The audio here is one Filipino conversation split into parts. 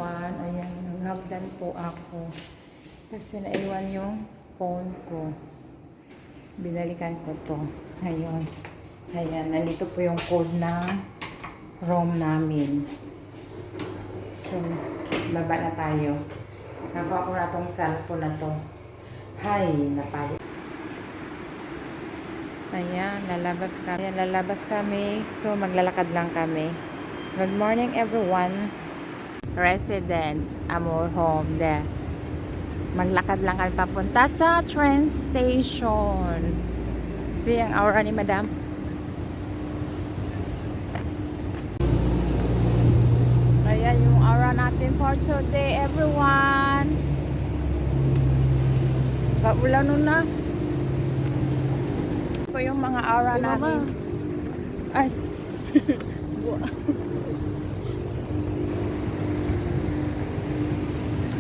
everyone. Ayan, naghagdan po ako. Kasi naiwan yung phone ko. Binalikan ko to. Ayun. Ayan, nandito po yung code ng room namin. So, baba na tayo. Nakuha ko na tong cellphone na to. Hay, napalo. Ayan, lalabas kami. So, maglalakad lang kami. Good morning everyone. Residents, Amor Home there. Maglakad lang kami papunta sa train station. See ang aura ni Madam. Ayan yung aura natin for today everyone. Paulan nun na. Ito yung mga aura namin. Ay.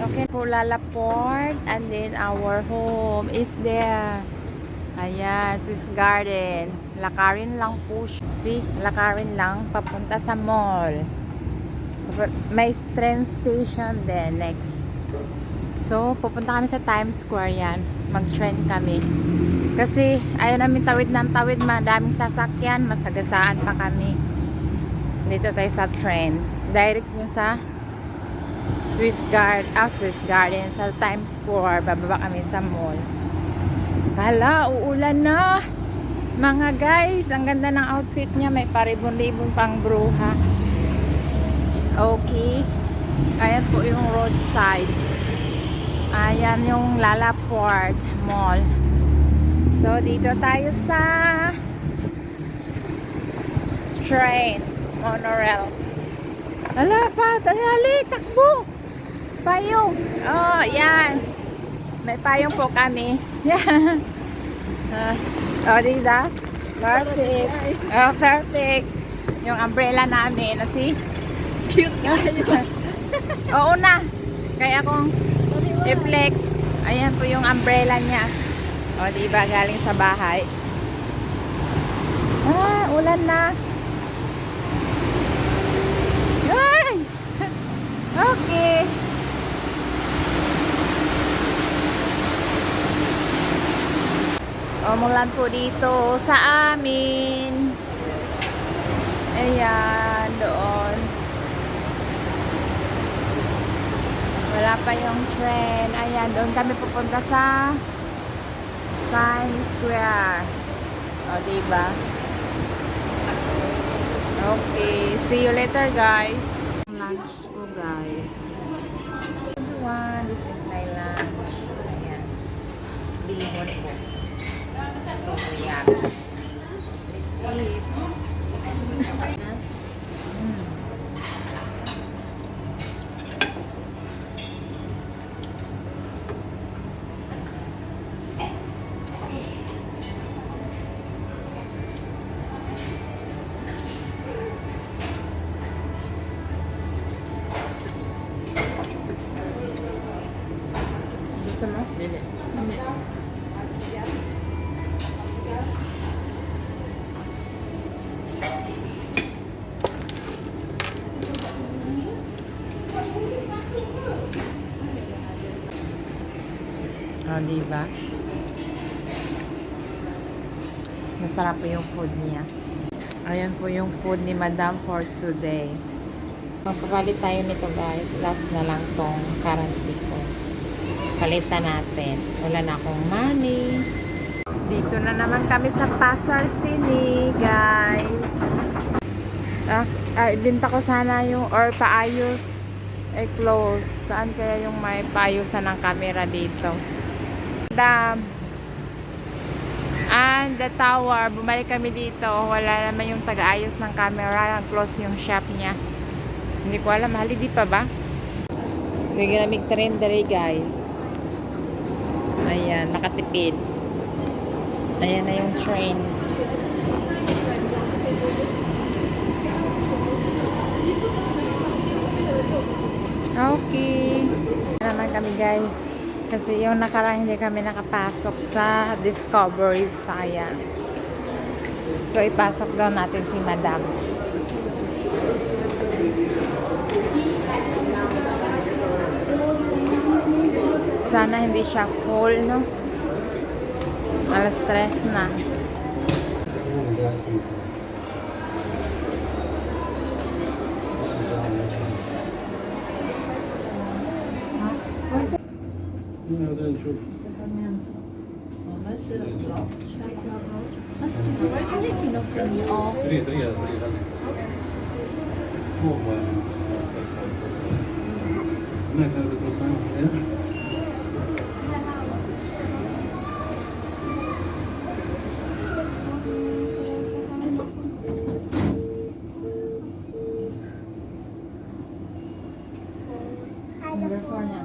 Okay po, Lalaport, and then our home is there. Ayan, Swiss Garden. Lakarin lang po siya. See, lakarin lang papunta sa mall. May train station din next. So, pupunta kami sa Times Square yan. Mag-train kami. Kasi, ayaw namin tawid ng tawid. Madaming sasakyan. Masagasaan pa kami. Dito tayo sa train. Direct mo sa Swiss Garden sa Times Square. Bababa kami sa mall. Hala, uulan na. Mga guys, ang ganda ng outfit niya. May paribon-libon pang bruha. Okay. Ayan po yung roadside. Ayan yung Lalaport Mall. So, dito tayo sa train. Monorail. Hala pa, dali, takbo. Payong. Oh, yan. May payong po kami. Yan. Oh, diba? Perfect. Oh, perfect. Yung umbrella namin. See? Cute kayo. Oo na. Kaya akong i-flex. Ayan po yung umbrella niya. Oh, diba? Galing sa bahay. Ah, ulan na. Ay! Okay. Umulan po dito sa amin. Ayan, doon. Wala pa yung train. Ayan, doon kami pupunta sa Times Square. O, diba? Okay, see you later guys. Lunch ko guys. Everyone, this is my lunch. Ayan. Bihon po. So, yan. Let's eat. Gusto mo? Dili. Oh, diba? Masarap po yung food niya. Ayan po yung food ni Madam for today. Magpapalit tayo nito guys. Last na lang tong currency ko. Palitan natin. Wala na akong money. Dito na naman kami sa Pasar City, guys. Ibenta ko sana yung or paayos. Close. Saan kaya yung may paayusan ng camera dito? And the tower. Bumalik kami dito. Wala naman yung taga-ayos ng camera. Close yung shop niya. Hindi ko alam. Holiday pa ba? Sige na mag-trend dali, guys. Ayan, nakatipid. Ayan na yung train. Okay. Naman kami guys. Kasi yung nakaraan hindi kami nakapasok sa Discovery Science. So ipasok daw natin si Madam. Sana hindi siya full, no? Alas 3 na. Number 4 na.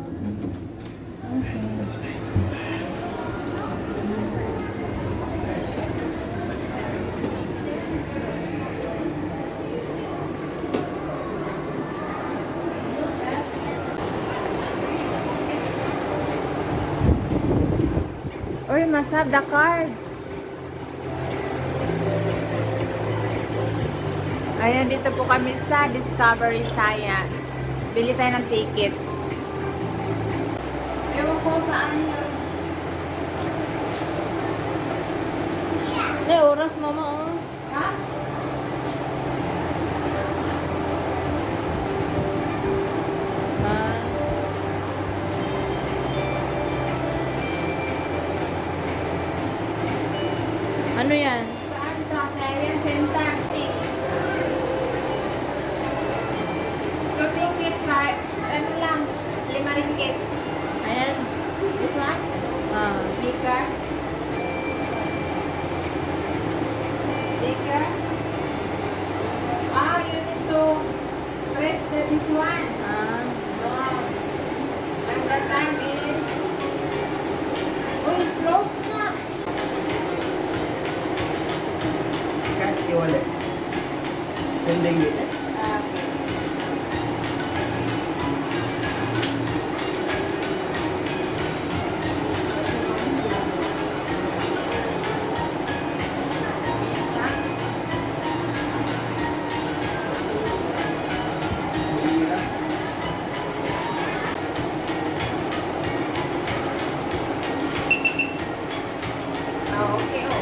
Uy, masab the card. Ayan, dito po kami sa Discovery Science. Bili tayo ng ticket. Ewan ko saan yun. Oras mama, oh. Ha? Ano yan? Saan ka? Science Center. So, ticket pa. Ano lang? 5 ringgit. Ayan. This one? Sticker. Sticker. You need to press this one. Wow. And the time is... Uy, close na. Cash your wallet. Sending it. Okay, oh.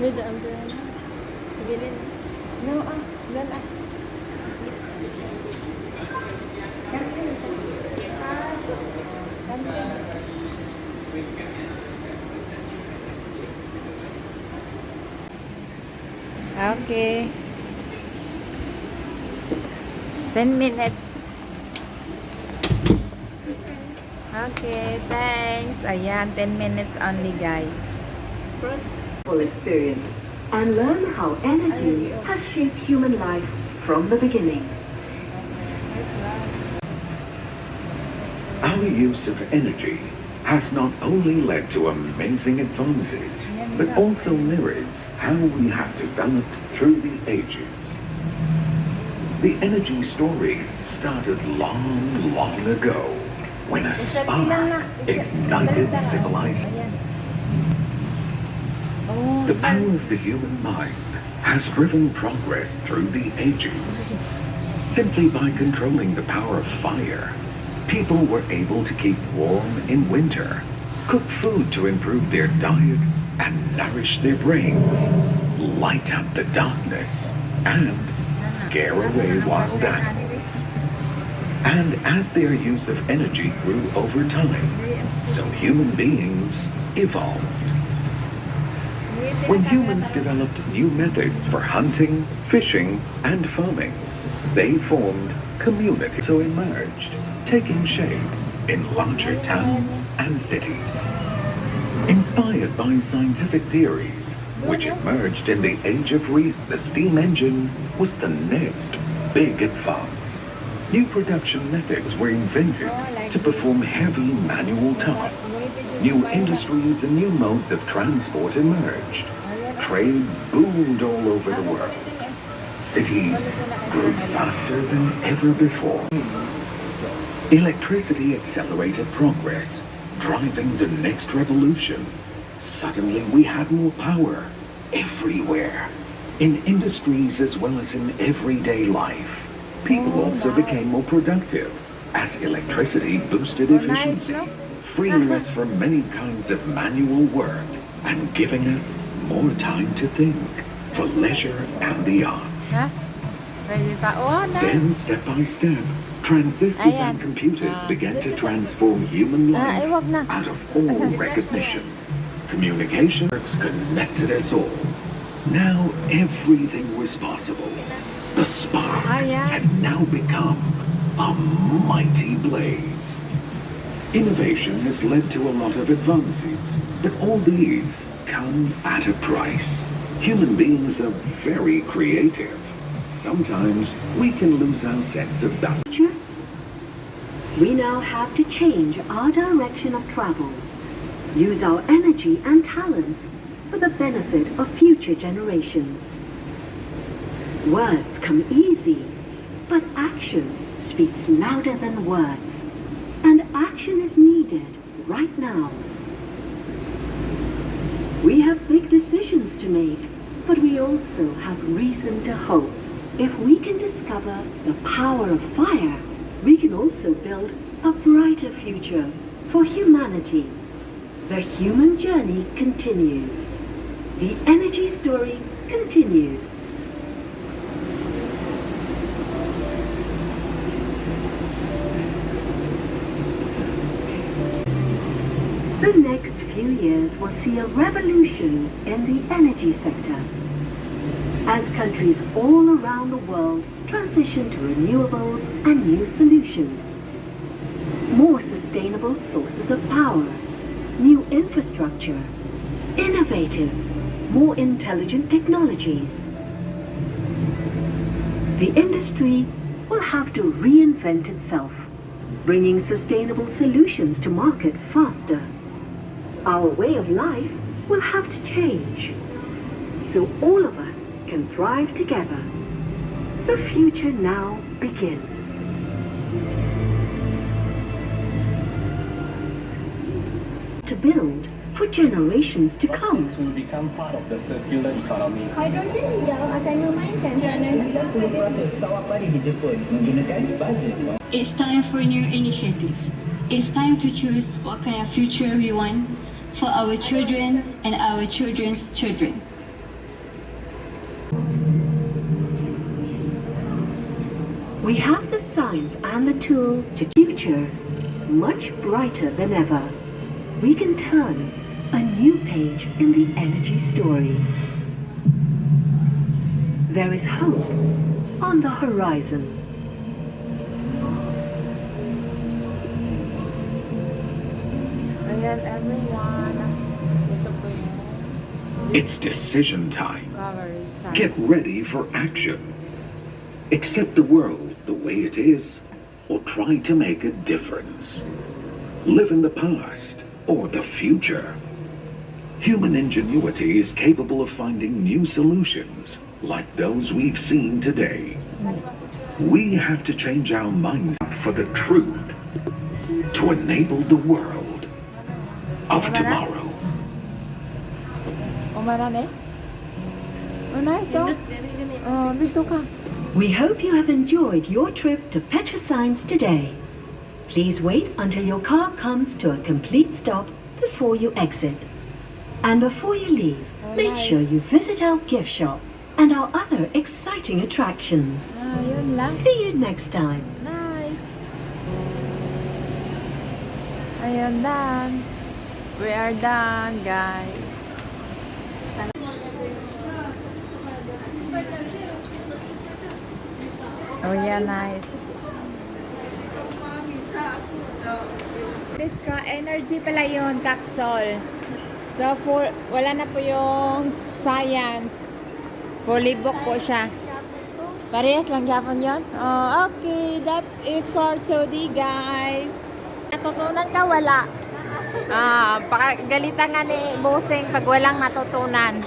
With the umbrella. Bilin. No, dala. Okay. 10 minutes. Okay, thanks. Ayan, 10 minutes only, guys. Experience and learn how energy has shaped human life from the beginning. Our use of energy has not only led to amazing advances, but also mirrors how we have developed through the ages. The energy story started long, long ago when a spark ignited civilization. The power of the human mind has driven progress through the ages. Simply by controlling the power of fire, people were able to keep warm in winter, cook food to improve their diet and nourish their brains, light up the darkness, and scare away wild animals. And as their use of energy grew over time, so human beings evolved. When humans developed new methods for hunting, fishing, and farming, they formed communities so emerged, taking shape in larger towns and cities. Inspired by scientific theories, which emerged in the age of reason, the steam engine was the next big advance. New production methods were invented to perform heavy manual tasks. New industries and new modes of transport emerged. Trade boomed all over the world. cities grew faster than ever before. Electricity accelerated progress, driving the next revolution. Suddenly we had more power everywhere, in industries as well as in everyday life. People also became more productive as electricity boosted efficiency, freeing us from many kinds of manual work and giving us more time to think for leisure and the arts. Ha? Pwede pa. Oh, nice. Then, step by step, transistors Ayan. and computers began to transform human life wag na. out of all recognition. Communication connected us all. Now everything was possible. The spark Ayan. had now become a mighty blaze. Innovation has led to a lot of advances, but all these come at a price. Human beings are very creative. Sometimes we can lose our sense of balance. Future? We now have to change our direction of travel. Use our energy and talents for the benefit of future generations. Words come easy, but action speaks louder than words. And action is needed right now. We have big decisions to make, but we also have reason to hope. If we can discover the power of fire, we can also build a brighter future for humanity. The human journey continues. The energy story continues. The next few years will see a revolution in the energy sector as countries all around the world transition to renewables and new solutions. More sustainable sources of power, new infrastructure, innovative, more intelligent technologies. The industry will have to reinvent itself, bringing sustainable solutions to market faster. Our way of life will have to change, so all of us can thrive together. The future now begins. To build for generations to come. This will become part of the circular economy. Hidrogen hijau akan memainkan peranan Pesawat tadi dijemput menggunakan bajet. It's time for new initiatives. It's time to choose what kind of future we want for our children and our children's children. We have the science and the tools to future much brighter than ever. We can turn a new page in the energy story. There is hope on the horizon. Ayan, everyone. Ito po yung It's decision time. coverage sign. Get ready for action. Accept the world the way it is, or try to make a difference. Live in the past or the future. Human ingenuity is capable of finding new solutions like those we've seen today. We have to change our minds for the truth to enable the world of tomorrow. Umaran eh? Oh, nice oh. Oh, dito ka. We hope you have enjoyed your trip to Petroscience today. Please wait until your car comes to a complete stop before you exit. And before you leave, make nice. sure you visit our gift shop and our other exciting attractions. Ah, yun lang. See you next time. Nice. Ayan, done. We are done, guys. Oh yeah, nice. This ka, energy pala yun, capsule. So, wala na po yung science. Fully book po siya. Parehas lang yapon yun? Oh, okay. That's it for today, guys. Natutunan ka, wala. Galitan nga ni Boseng pag walang natutunan.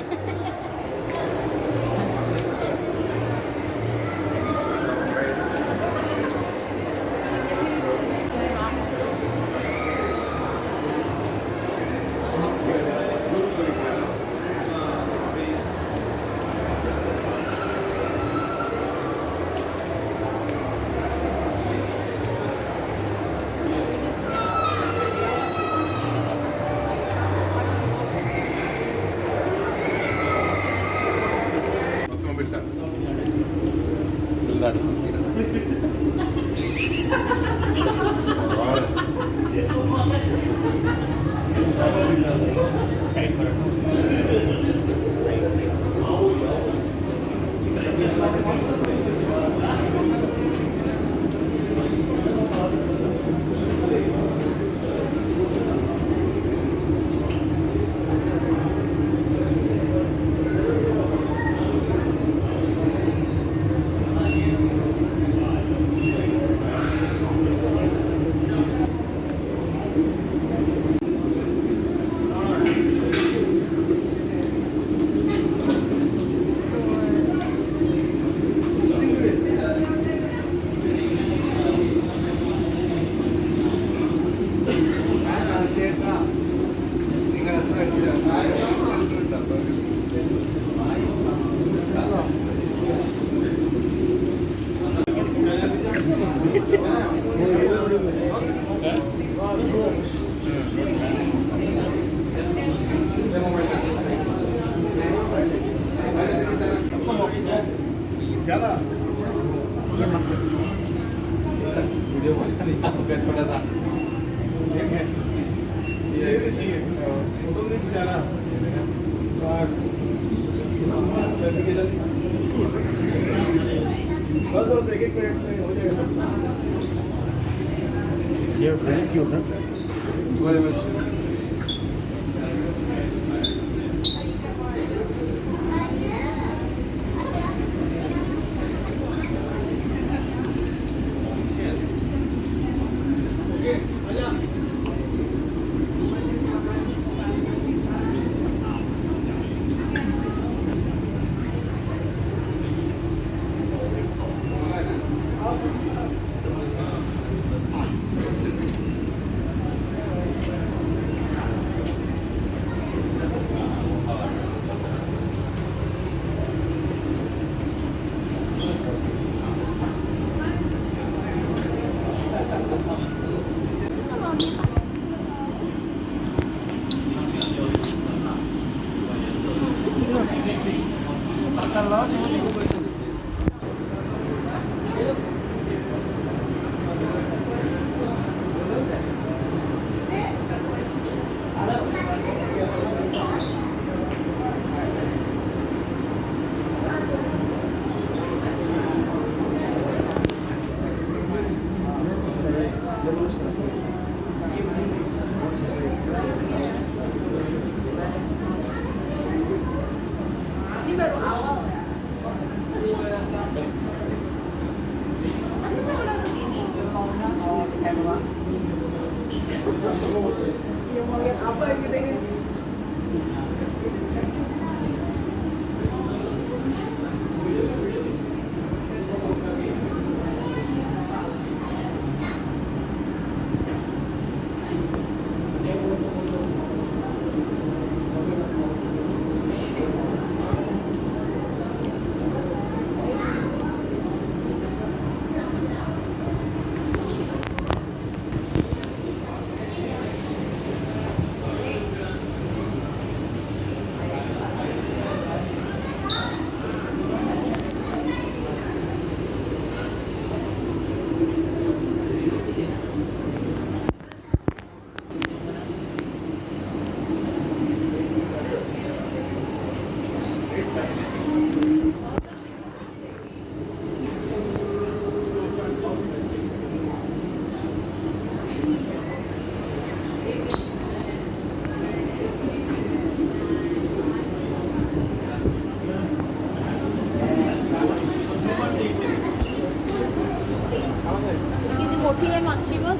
किती मोठी आहे मागची बघ.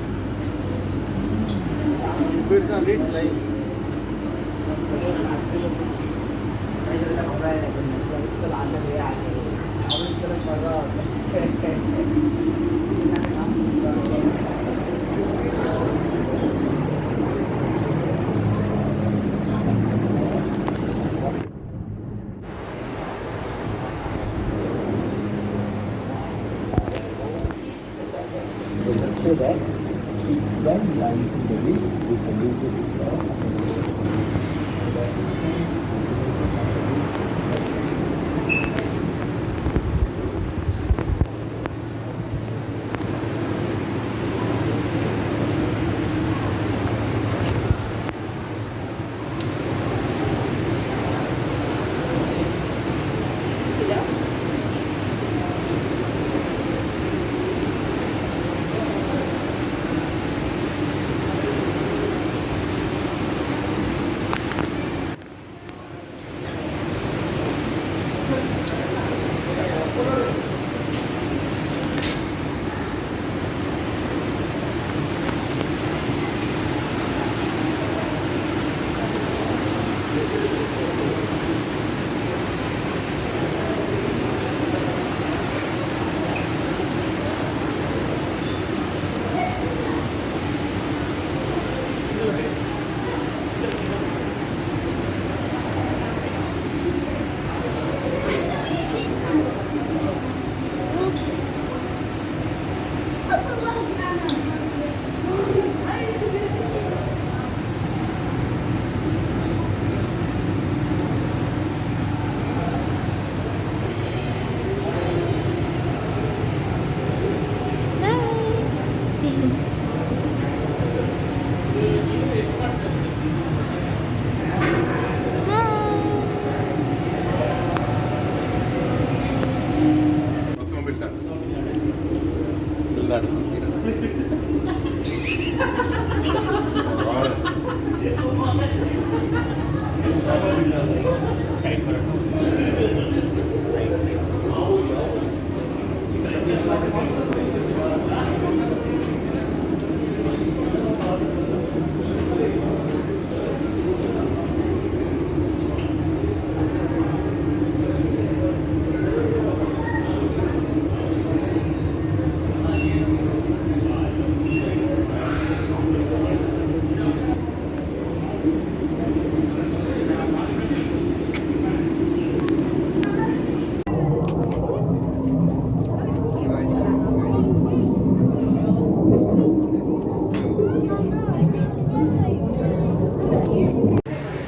So that if 12 lines in the week, we can use it for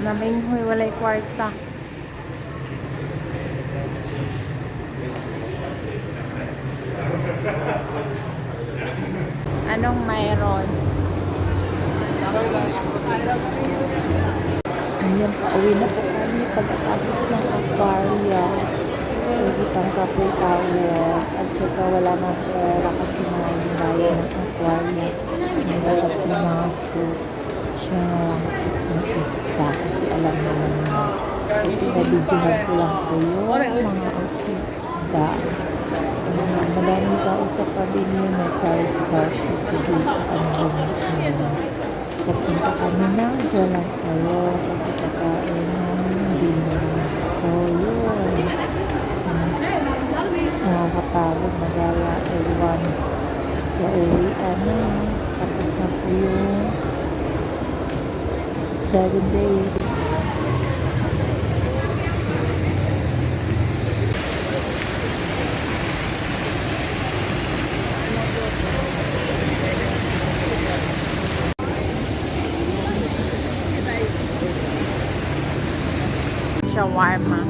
Naminghoy, walay kwarta. Anong mayroon? Ayan, pauwi na po kami pagkatapos ng aquarium. Pwede pang kapoy tower. At saka wala nang pera kasi maraming bayan ng aquarium. Hindi dapat pumasok. Siya na lang ng isa kasi alam naman mo. So, pinabidyohan ko lang po yung mga artista. Maraming tao sa pavilion na pride carpet. So, dito kami lumihan. Papunta kami ng Jalan Alor kasi kakain ng dinner. So, yun. Nakakapagod magala everyone sa uwian na. Tapos na po yung 7 days. Shawarma.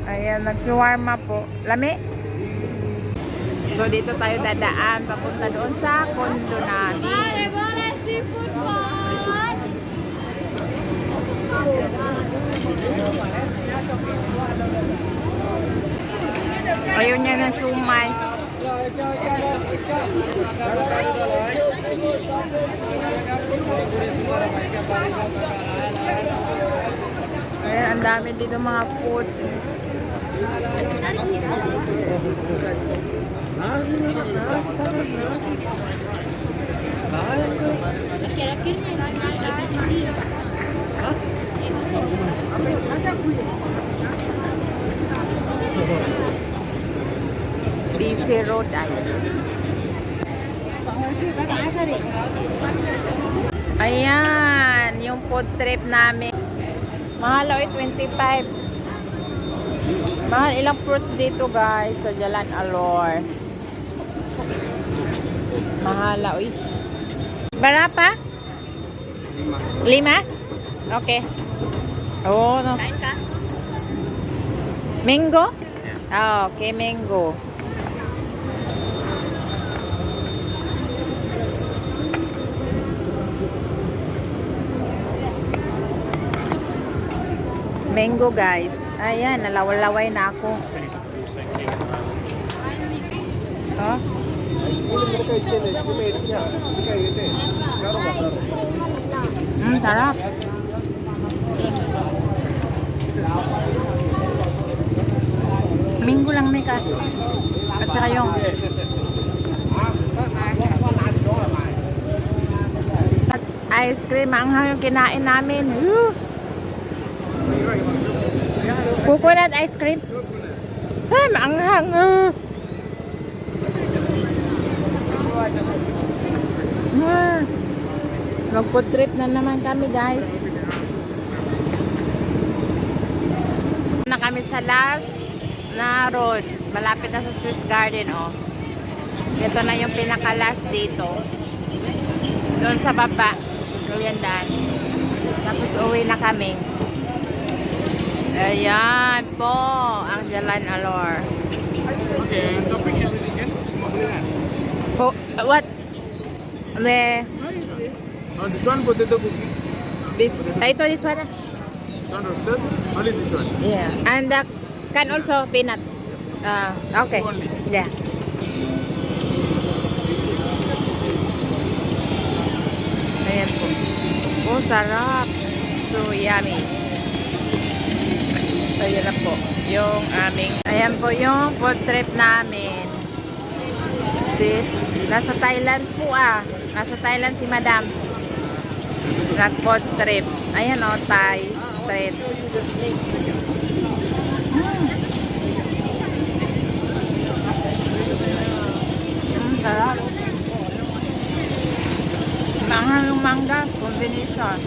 Ayan, nag-shawarma po. Lami? So, dito tayo dadaan. Papunta doon sa condo namin. Seafood pot! Ayaw niya ng shumay. Ayan, ang dami dito mga food. BC Road ay. Ayan, yung food trip namin. Mahal oy, 25. Mahal ilang fruits dito guys sa Jalan Alor. Mahal oy. Berapa? 5? Okay. Oh, no. Kain ka? Mango? Ah, okay, mango. Mango guys. Ayan, nalaway na ako. Oh. Sarap. Minggo lang may ka. At saka yung ice cream, ang yung kinain namin. Coconut ice cream. Ay, maanghang. Mag-food trip na naman kami, guys. Na kami sa last na road. Malapit na sa Swiss Garden, oh. Ito na yung pinaka-last dito. Doon sa baba. Yan. Tapos uwi na kami. Ayan po ang Jalan Alor. Okay, topic everything again. Po, what? Me, This one potato cookie. this one. This one roasted. Only this one. Yeah. And can also peanut. Okay. Yeah. Ayan po. Oh, sarap. So yummy. Ayan na po. Yung aming, ayan po yung food trip namin. See? Nasa Thailand po Nasa Thailand si Madam. Nag-food trip. Ayan o, Thai street. Sarap. Manghang yung mangga. Combination.